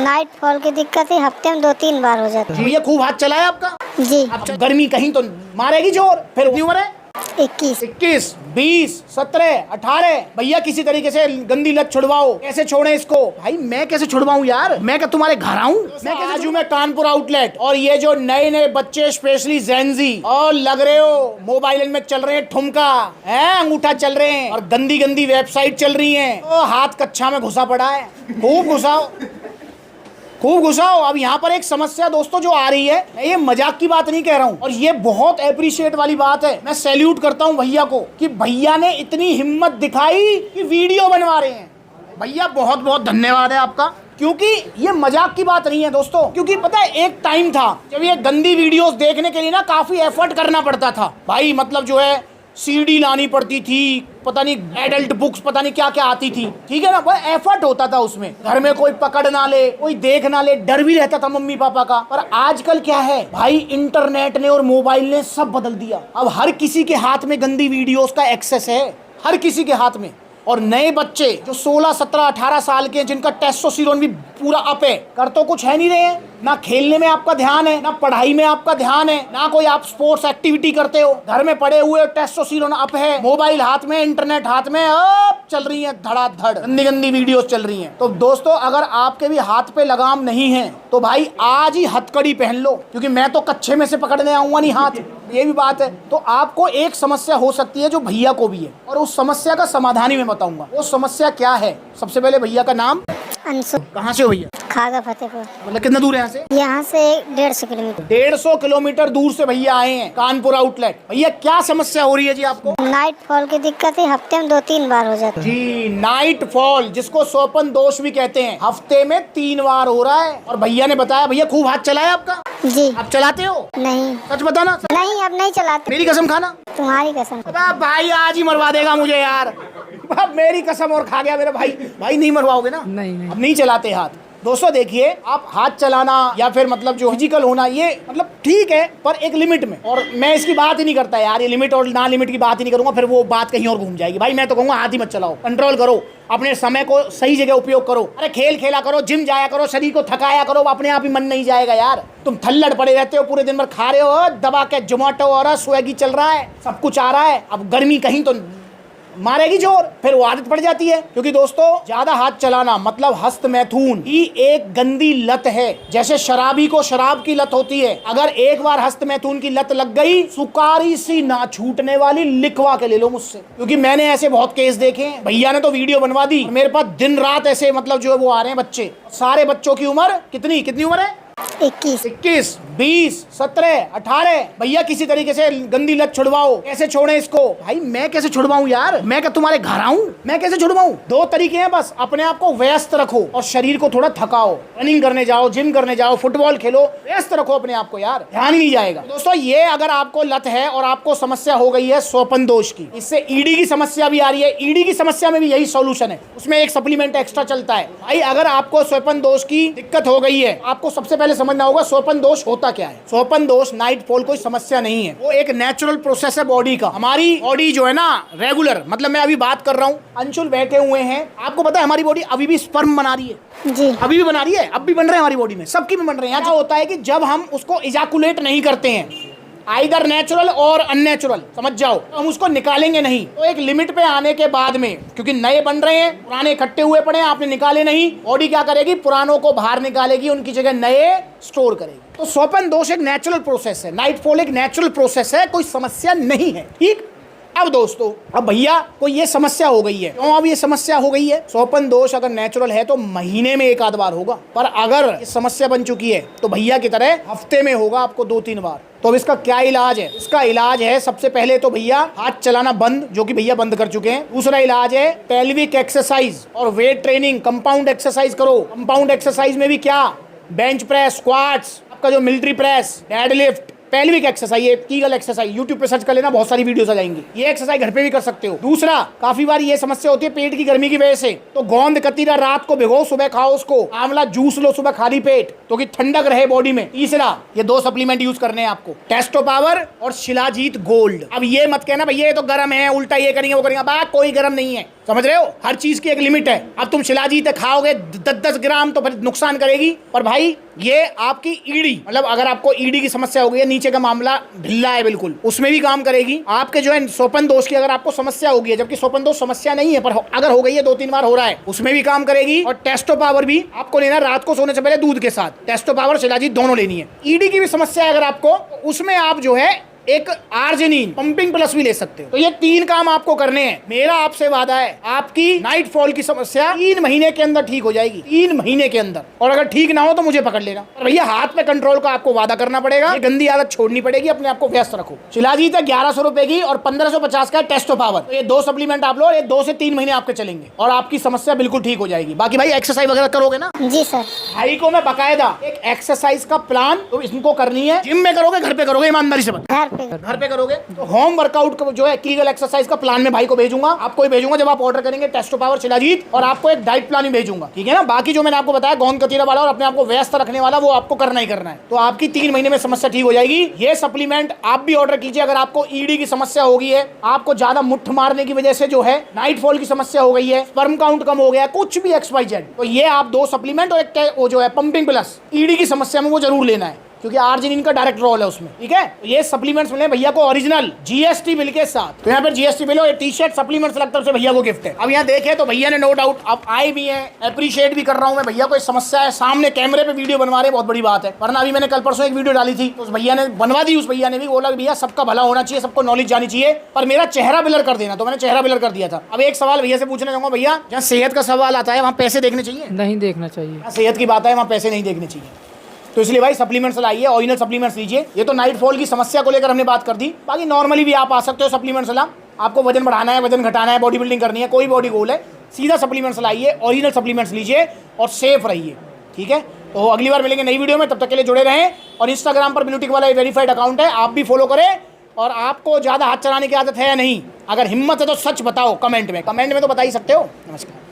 Night fall की दिक्कत है, हफ्ते में 2-3 बार हो जाती है। भैया खूब हाथ चला है आपका जी। अब गर्मी कहीं तो मारेगी जोर। फिर कितनी उम्र है? 21, 21, 20, 17, 18। भैया किसी तरीके से गंदी लत छुड़वाओ। कैसे छोड़े इसको? भाई मैं कैसे छुड़वाऊं यार? मैं क्या तुम्हारे घर आऊं? मैं कैसे आज हूं मैं कानपुर आउटलेट, और ये जो नए नए बच्चे स्पेशली जेनजी और लग रहे हो मोबाइल में चल रहे हैं ठुमका है, अंगूठा चल रहे हैं और गंदी गंदी वेबसाइट चल रही है, तो हाथ कच्छा में घुसा पड़ा है। खूब घुसाओ, खूब घुसाओ। अब यहाँ पर एक समस्या दोस्तों जो आ रही है, मैं ये मजाक की बात नहीं कह रहा हूँ, और ये बहुत एप्रिशिएट वाली बात है। मैं सैल्यूट करता हूँ भैया को कि भैया ने इतनी हिम्मत दिखाई कि वीडियो बनवा रहे हैं। भैया बहुत बहुत धन्यवाद है आपका, क्योंकि ये मजाक की बात नहीं है दोस्तों। क्योंकि पता है एक टाइम था जब ये गंदी वीडियोस देखने के लिए ना काफी एफर्ट करना पड़ता था भाई। मतलब जो है सीडी लानी पड़ती थी, पता नहीं एडल्ट बुक्स पता नहीं क्या क्या आती थी, ठीक है ना, वो एफर्ट होता था उसमें। घर में कोई पकड़ ना ले, कोई देख ना ले, डर भी रहता था मम्मी पापा का। पर आजकल क्या है भाई, इंटरनेट ने और मोबाइल ने सब बदल दिया। अब हर किसी के हाथ में गंदी वीडियोस का एक्सेस है, हर किसी के हाथ में। और नए बच्चे जो 16, 17, 18 साल के हैं, जिनका टेस्टोस्टेरोन भी पूरा अप है, कर तो कुछ है नहीं रहे हैं। ना खेलने में आपका ध्यान है, ना पढ़ाई में आपका ध्यान है, ना कोई आप स्पोर्ट्स एक्टिविटी करते हो। घर में पड़े हुए टेस्टोस्टेरोन अप है, मोबाइल हाथ में, इंटरनेट हाथ में, अब चल रही है धड़ाधड़ गंदी गंदी वीडियोस चल रही हैं। तो दोस्तों अगर आपके भी हाथ पे लगाम नहीं है तो भाई आज ही हथकड़ी पहन लो, क्योंकि मैं तो कच्छे में से पकड़ने आऊंगा नहीं हाथ, ये भी बात है। तो आपको एक समस्या हो सकती है जो भैया को भी है, और उस समस्या का समाधान ही मैं बताऊंगा। वो समस्या क्या है? सबसे पहले भैया का नाम? अंशु। कहाँ से हो भैया? खागा फतेहपुर। मतलब कितना दूर है यहाँ से? यहाँ से 150 किलोमीटर। 150 किलोमीटर दूर से भैया आए हैं कानपुर आउटलेट। भैया क्या समस्या हो रही है जी आपको? नाइट फॉल की दिक्कत है, हफ्ते में 2-3 बार हो जाती है। जी, नाइट फॉल जिसको स्वप्न दोष भी कहते हैं, हफ्ते में 3 बार हो रहा है। और भैया ने बताया, भैया खूब हाथ चला है आपका? जी। आप चलाते हो? नहीं। सच बताना। नहीं, अब नहीं चलाते। मेरी कसम खाना। तुम्हारी कसम। भाई आज ही मरवा देगा मुझे यार। मेरी कसम और खा गया मेरा भाई। भाई नहीं मरवाओगे ना? नहीं। अब नहीं चलाते हाथ। दोस्तों देखिए, आप हाथ चलाना या फिर मतलब जो फिजिकल होना, ये मतलब ठीक है, पर एक लिमिट में। और मैं इसकी बात ही नहीं करता यार, ये लिमिट और ना लिमिट की बात ही नहीं करूंगा, फिर वो बात कहीं और घूम जाएगी। भाई मैं तो कहूँगा हाथ ही मत चलाओ, कंट्रोल करो, अपने समय को सही जगह उपयोग करो। अरे खेल खेला करो, जिम जाया करो, शरीर को थकाया करो, अपने आप ही मन नहीं जाएगा यार। तुम थल्लड़ पड़े रहते हो, पूरे दिन भर खा रहे हो दबा के, जोमेटो और स्विगी चल रहा है, सब कुछ आ रहा है। अब गर्मी कहीं तो मारेगी जोर, फिर वो आदत पड़ जाती है। क्योंकि दोस्तों ज्यादा हाथ चलाना मतलब हस्त मैथुन ही एक गंदी लत है। जैसे शराबी को शराब की लत होती है, अगर एक बार हस्त मैथुन की लत लग गई, सुकारी सी ना छूटने वाली, लिखवा के ले लो मुझसे, क्योंकि मैंने ऐसे बहुत केस देखे हैं। भैया ने तो वीडियो बनवा दी, मेरे पास दिन रात ऐसे मतलब जो है वो आ रहे हैं बच्चे। सारे बच्चों की उम्र कितनी उम्र है? 21, 20, 17, 18। भैया किसी तरीके से गंदी लत छुड़वाओ। कैसे छोड़े इसको? भाई मैं कैसे छुड़वाऊं यार? मैं क्या तुम्हारे घर आऊं? मैं कैसे छुड़वाऊं? 2 तरीके हैं बस, अपने आप को व्यस्त रखो और शरीर को थोड़ा थकाओ, रनिंग करने जाओ, जिम करने जाओ, फुटबॉल खेलो, व्यस्त रखो अपने आप को यार, ध्यान ही नहीं जाएगा। दोस्तों ये अगर आपको लत है और आपको समस्या हो गई है स्वपन दोष की, इससे ईडी की समस्या भी आ रही है, ईडी की समस्या में भी यही सॉल्यूशन है, उसमें एक सप्लीमेंट एक्स्ट्रा चलता है। भाई अगर आपको स्वपन दोष की दिक्कत हो गई है, आपको सबसे पहले समझना होगा स्वपन दोष होता क्या है। स्वपन दोष नाइट फॉल कोई समस्या नहीं है, वो एक नेचुरल प्रोसेस है बॉडी का। हमारी बॉडी जो है ना रेगुलर, मतलब मैं अभी बात कर रहा हूँ, अंशुल बैठे हुए हैं, आपको पता है हमारी बॉडी अभी भी स्पर्म बना रही है जी। अभी भी बना रही है, अब भी बन रहे हैं हमारी बॉडी में, सबकी में बन रहे हैं। क्या होता है कि जब हम उसको इजाकुलेट नहीं करते हैं, आइदर नेचुरल और अननेचुरल, समझ जाओ, तो हम उसको निकालेंगे नहीं। तो एक लिमिट पे आने के बाद में, क्योंकि नए बन रहे हैं, पुराने इकट्ठे हुए पड़े हैं, आपने निकाले नहीं, बॉडी क्या करेगी, पुरानों को बाहर निकालेगी, उनकी जगह नए स्टोर करेगी। तो स्वपन दोष एक नेचुरल प्रोसेस है, नाइट फॉल एक नेचुरल प्रोसेस है, कोई समस्या नहीं है, ठीक। अब दोस्तों, अब भैया को ये समस्या हो गई है, क्यों अब ये समस्या हो गई है? स्वपन दोष अगर नेचुरल है तो महीने में 1 आध बार होगा, पर अगर ये समस्या बन चुकी है तो भैया की तरह हफ्ते में होगा आपको 2-3 बार। तो अब इसका क्या इलाज है? इसका इलाज है सबसे पहले तो भैया हाथ चलाना बंद, जो कि भैया बंद कर चुके हैं। दूसरा इलाज है पेल्विक एक्सरसाइज और वेट ट्रेनिंग, कंपाउंड एक्सरसाइज करो। कंपाउंड एक्सरसाइज में भी क्या, बेंच प्रेस, स्क्वाट्स, आपका जो military press, deadlift, pelvic exercise, Kegel exercise, YouTube पे सर्च कर लेना, बहुत सारी वीडियोस आ जाएंगी। ये एक्सरसाइज घर पे भी कर सकते हो। दूसरा, काफी बार ये समस्या होती है पेट की गर्मी की वजह से, तो गोंद कतीरा रात को भिगो, सुबह खाओ उसको। आंवला जूस लो सुबह खाली पेट, तो कि ठंडक रहे बॉडी में। तीसरा, ये 2 सप्लीमेंट यूज करने हैं आपको, टेस्टो पावर और शिलाजीत गोल्ड। अब ये मत कहना भैया ये तो गर्म है, उल्टा ये करेंगे वो करेंगे, कोई गर्म नहीं है, समझ रहे हो, हर चीज की एक लिमिट है। अब तुम शिलाजीत खाओगे 10-10 ग्राम तो फिर नुकसान करेगी। पर भाई ये आपकी ईडी, मतलब अगर आपको ईडी की समस्या हो गई है, नीचे का मामला ढिल्ला है बिल्कुल, उसमें भी काम करेगी। आपके जो है सोपन दोष की अगर आपको समस्या होगी है, जबकि सोपन दोष समस्या नहीं है, पर अगर हो गई है 2-3 बार हो रहा है, उसमें भी काम करेगी। और टेस्टो पावर भी आपको लेना है रात को सोने से पहले दूध के साथ, टेस्टो पावर शिलाजीत दोनों लेनी है। ईडी की भी समस्या है अगर आपको, उसमें आप जो है एक आर्जिनिन पंपिंग प्लस भी ले सकते हो। तो ये 3 काम आपको करने हैं। मेरा आपसे वादा है, आपकी नाइट फॉल की समस्या 3 महीने के अंदर ठीक हो जाएगी, 3 महीने के अंदर। और अगर ठीक ना हो तो मुझे पकड़ लेना। भैया हाथ पे कंट्रोल का आपको वादा करना पड़ेगा, ये गंदी आदत छोड़नी पड़ेगी, अपने आप को व्यस्त रखो। शिलाजीत है 1100 रुपए की और 1550 का टेस्टो पावर। तो ये 2 सप्लीमेंट आप लो, ये 2 से 3 महीने आपके चलेंगे और आपकी समस्या बिल्कुल ठीक हो जाएगी। बाकी भाई एक्सरसाइज वगैरह करोगे ना? जी सर। भाई को मैं बकायदा एक एक्सरसाइज का प्लान तो इनको करनी है, जिम में करोगे घर पे करोगे, ईमानदारी से बता। घर पे करोगे तो होम वर्कआउट जो है कीगल एक्सरसाइज का प्लान में भाई को भेजूंगा, आपको ही भेजूंगा जब आप ऑर्डर करेंगे टेस्टो पावर शिलाजीत, और आपको एक डाइट प्लान ही भेजूंगा, ठीक है ना। बाकी जो मैंने आपको बताया गोंद कतीरा वाला और अपने आपको व्यस्त रखने वाला, वो आपको करना ही करना है। तो आपकी 3 महीने में समस्या ठीक हो जाएगी। ये सप्लीमेंट आप भी ऑर्डर कीजिए अगर आपको ईडी की समस्या हो गई है, आपको ज्यादा मुट्ठ मारने की वजह से जो है नाइट फॉल की समस्या हो गई है, स्पर्म काउंट कम हो गया, कुछ भी XYZ, तो ये आप 2 सप्लीमेंट और एक वो जो है पंपिंग प्लस ईडी की समस्या में वो जरूर लेना है, क्योंकि आर्जिनिन का डायरेक्ट रोल है उसमें, ठीक है। तो ये सप्लीमेंट्स मिले भैया को ओरिजिनल GST बिल के साथ। तो यहाँ पर GST बिल और टी-शर्ट सप्लीमेंट्स लगता है भैया को गिफ्ट है। अब यहाँ देखे तो भैया ने नो डाउट अब आए भी हैं, अप्रिशिएट भी कर रहा हूँ मैं भैया को। इस समस्या है, सामने कैमरे पे वीडियो बनवा रहे, बहुत बड़ी बात है। वरना अभी मैंने कल परसों एक वीडियो डाली थी, उस भैया ने बनवा दी, उस भैया ने भी बोला भैया सबका भला होना चाहिए, सबको नॉलेज जानी चाहिए, पर मेरा चेहरा ब्लर कर देना, तो मैंने चेहरा ब्लर कर दिया था। अब एक सवाल भैया से पूछना चाहूंगा, भैया जहाँ सेहत का सवाल आता है वहाँ पैसे देखने चाहिए? नहीं देखना चाहिए। सेहत की बात है वहाँ पैसे नहीं देखने चाहिए। तो इसलिए भाई सप्लीमेंट्स लाइए, ओरिजिनल सप्लीमेंट्स लीजिए। ये तो नाइट फॉल की समस्या को लेकर हमने बात कर दी, बाकी नॉर्मली भी आप आ सकते हो सप्लीमेंट्स ला। आपको वजन बढ़ाना है, वजन घटाना है, बॉडी बिल्डिंग करनी है, कोई बॉडी गोल है, सीधा सप्लीमेंट्स लाइए, ओरिजिनल सप्लीमेंट्स लीजिए और सेफ रहिए, ठीक है। तो अगली बार मिलेंगे नई वीडियो में, तब तक के लिए जुड़े रहें। और इंस्टाग्राम पर ब्लूटिक वाला वेरीफाइड अकाउंट है, आप भी फॉलो करें। और आपको ज़्यादा हाथ चलाने की आदत है या नहीं, अगर हिम्मत है तो सच बताओ कमेंट में तो बता ही सकते हो। नमस्कार।